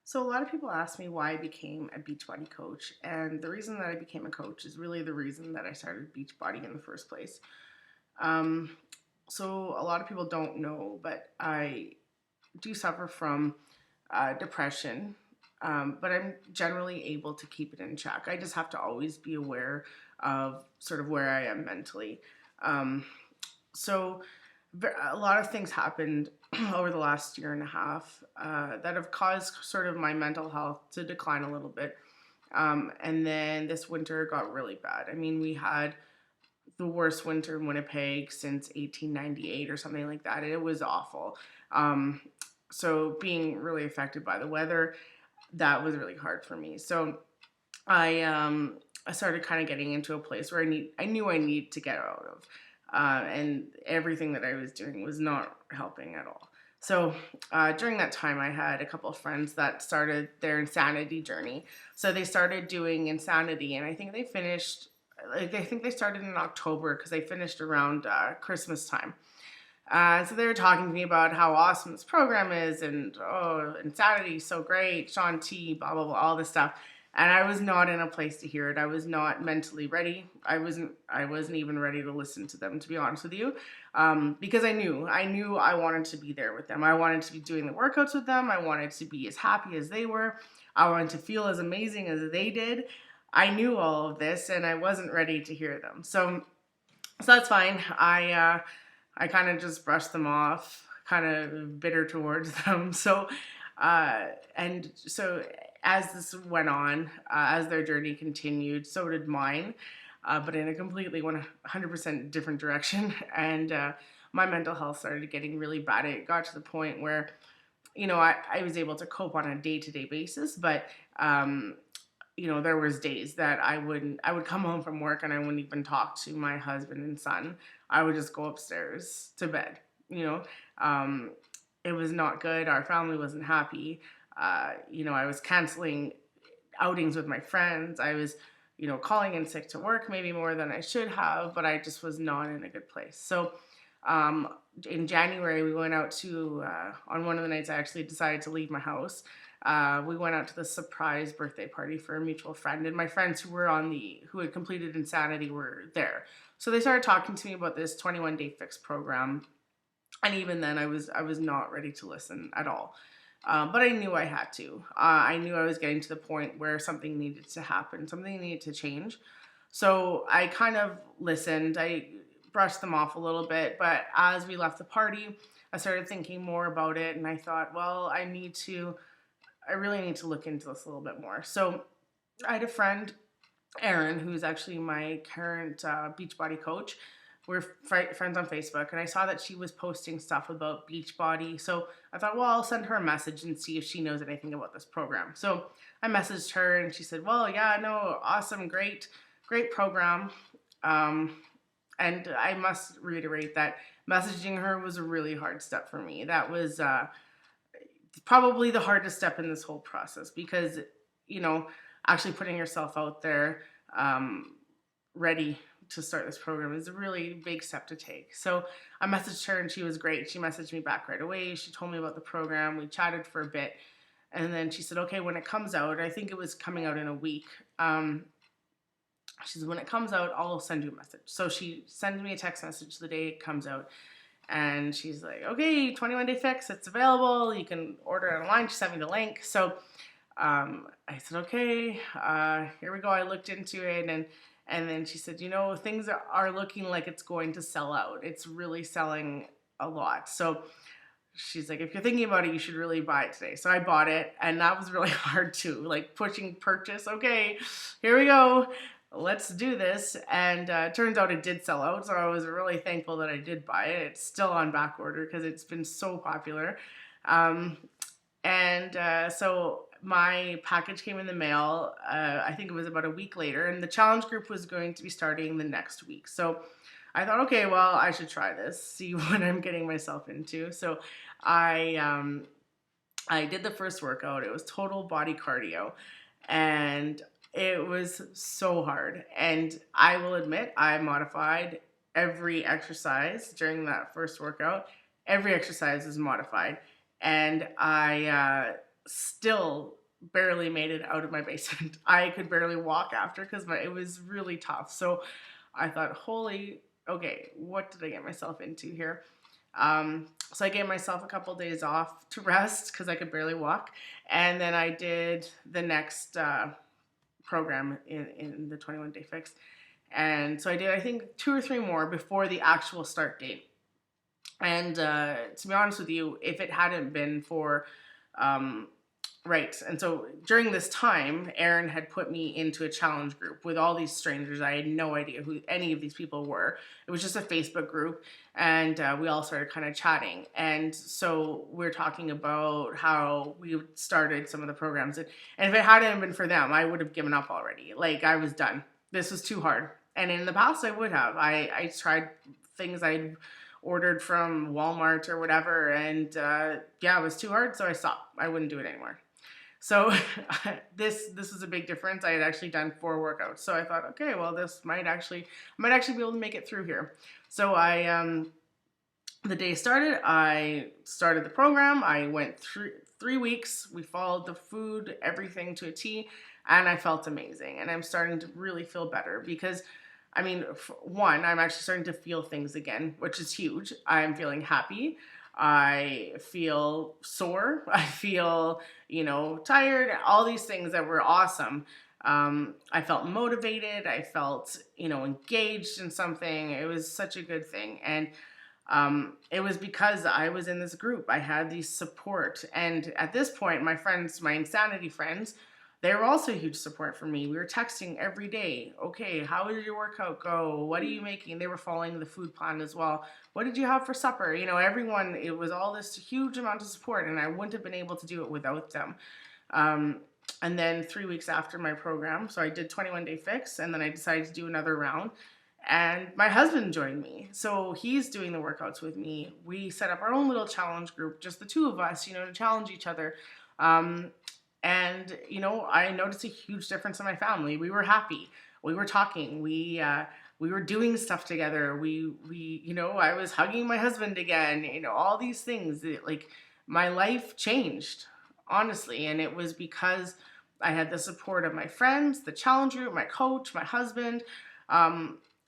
So a lot of people ask me why I became a Beachbody coach, and the reason that I became a coach is really the reason that I started Beachbody in the first place. Um, so a lot of people don't know, but I do suffer from depression, but I'm generally able to keep it in check. I just have to always be aware of sort of where I am mentally. Um, so a lot of things happened over the last year and a half that have caused sort of my mental health to decline a little bit. And then this winter got really bad. I mean, we had the worst winter in Winnipeg since 1898 or something like that. It was awful. Um, so being really affected by the weather, that was really hard for me. So I started kind of getting into a place where I knew I needed to get out of, and everything that I was doing was not helping at all. So during that time, I had a couple of friends that started their insanity journey. So they started doing insanity, and I think they finished. Like I think they started in October because they finished around Christmas time. So they were talking to me about how awesome this program is, and oh, insanity is so great, Sean T, blah blah blah, all this stuff. And I was not in a place to hear it. I was not mentally ready. I wasn't even ready to listen to them, to be honest with you, because I knew I wanted to be there with them. I wanted to be doing the workouts with them. I wanted to be as happy as they were. I wanted to feel as amazing as they did. I knew all of this, and I wasn't ready to hear them. So that's fine. I kind of just brushed them off, kind of bitter towards them. Uh, and so as this went on, as their journey continued, so did mine, but in a completely 100% different direction. And my mental health started getting really bad. It got to the point where, I was able to cope on a day-to-day basis, but there was days that I would come home from work and I wouldn't even talk to my husband and son. I would just go upstairs to bed. you know um, it was not good. Our family wasn't happy. I was canceling outings with my friends. I was calling in sick to work, maybe more than I should have, but I just was not in a good place. So um, in January, we went out to, on one of the nights, I actually decided to leave my house. We went out to the surprise birthday party for a mutual friend, and my friends who had completed Insanity were there. So they started talking to me about this 21-day fix program, and even then, I was not ready to listen at all. But I knew I had to. I knew I was getting to the point where something needed to happen, something needed to change. So I kind of listened. I brushed them off a little bit, but as we left the party, I started thinking more about it, and I thought, well, I really need to look into this a little bit more. So I had a friend, Erin, who's actually my current Beachbody coach. We're friends on Facebook, and I saw that she was posting stuff about Beachbody. So I thought, well, I'll send her a message and see if she knows anything about this program. So I messaged her, and she said, well, yeah, no, awesome, great, great program. Um, and I must reiterate that messaging her was a really hard step for me. That was probably the hardest step in this whole process because, you know, actually putting yourself out there, ready to start this program is a really big step to take. So I messaged her and she was great. She messaged me back right away. She told me about the program. We chatted for a bit. And then she said, okay, when it comes out, I think it was coming out in a week. She said, when it comes out, I'll send you a message. So she sends me a text message the day it comes out. And she's like, okay, 21-day fix, it's available. You can order it online. She sent me the link. So I said, okay, here we go. I looked into it, and then she said, things are looking like it's going to sell out. It's really selling a lot. So she's like, if you're thinking about it, you should really buy it today. So I bought it, and that was really hard too, like pushing purchase. Okay, here we go. Let's do this. And it turns out it did sell out. So I was really thankful that I did buy it. It's still on back order because it's been so popular. So my package came in the mail. I think it was about a week later, and the challenge group was going to be starting the next week. So I thought, okay, well, I should try this, see what I'm getting myself into. So I did the first workout. It was total body cardio, and it was so hard. And I will admit, I modified every exercise during that first workout. Every exercise is modified, and I still barely made it out of my basement. I could barely walk after because it was really tough. So I thought, holy, okay, what did I get myself into here? So I gave myself a couple days off to rest because I could barely walk. And then I did the next program in the 21 Day Fix. And so I did, I think, 2 or 3 more before the actual start date. And to be honest with you, if it hadn't been for um, right. And so during this time, Aaron had put me into a challenge group with all these strangers. I had no idea who any of these people were. It was just a Facebook group, and we all started kind of chatting. And so we're talking about how we started some of the programs. And if it hadn't been for them, I would have given up already. Like, I was done. This was too hard. And in the past, I would have. I tried things I'd ordered from Walmart or whatever, and yeah, it was too hard, so I stopped. I wouldn't do it anymore. So this was a big difference. I had actually done 4 workouts, so I thought, okay, well, this might actually be able to make it through here. So the day started. I started the program. I went through 3 weeks. We followed the food, everything to a T, and I felt amazing. And I'm starting to really feel better because, I mean, one, I'm actually starting to feel things again, which is huge. I'm feeling happy. I feel sore. I feel, tired. All these things that were awesome. I felt motivated. I felt, engaged in something. It was such a good thing. And it was because I was in this group. I had the support. And at this point, my friends, my insanity friends, they were also a huge support for me. We were texting every day. Okay, how did your workout go? What are you making? They were following the food plan as well. What did you have for supper? Everyone, it was all this huge amount of support, and I wouldn't have been able to do it without them. And then 3 weeks after my program, so I did 21 Day Fix, and then I decided to do another round. And my husband joined me. So he's doing the workouts with me. We set up our own little challenge group, just the two of us, to challenge each other. And I noticed a huge difference in my family. We were happy. We were talking. We were doing stuff together. I was hugging my husband again. All these things. Like, my life changed, honestly, and it was because I had the support of my friends, the challenge group, my coach, my husband.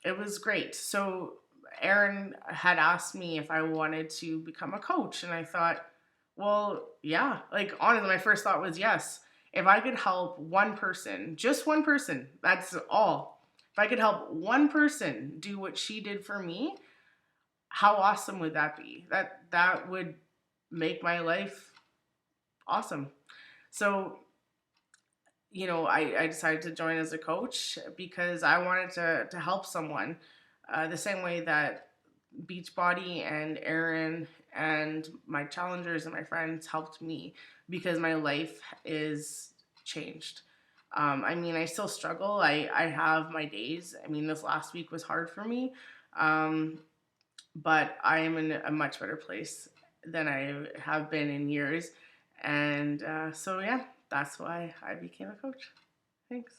It was great. So Aaron had asked me if I wanted to become a coach, and I thought, well, yeah, like, honestly, my first thought was yes. If I could help one person, just one person, that's all. If I could help one person do what she did for me, how awesome would that be? That would make my life awesome. So, I decided to join as a coach because I wanted to help someone the same way that Beachbody and Aaron and my challengers and my friends helped me, because my life is changed. I still struggle. I have my days. This last week was hard for me, but I am in a much better place than I have been in years. And so, yeah, that's why I became a coach. Thanks.